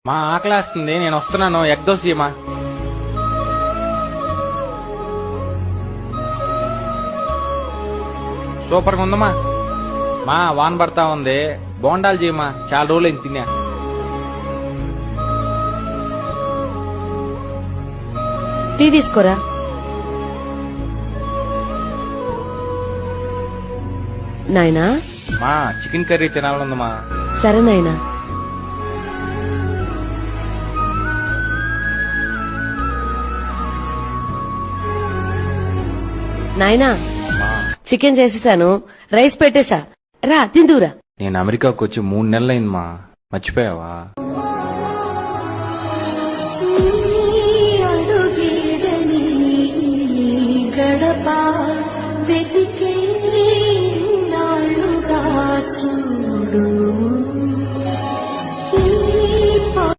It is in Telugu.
మా ఆకలేస్తుంది, నేను వస్తున్నాను. ఎగ్ దోశ ఇయ్యమా. సూపర్ గా ఉందమ్మా. మా వాన పడతా ఉంది, బోండాలు చేయమా. చాలా రోజులైంది తిన్నా. టీ తీసుకోరా. నాయనా, మా చికెన్ కర్రీ తినాలనుందమ్మా. సరే నాయనా. నాయనా, మా చికెన్ చేసేసాను, రైస్ పెట్టేశా, రా తిందురా. నేను అమెరికాకు వచ్చి 3 నెలలైంది మా. మర్చిపోయావా?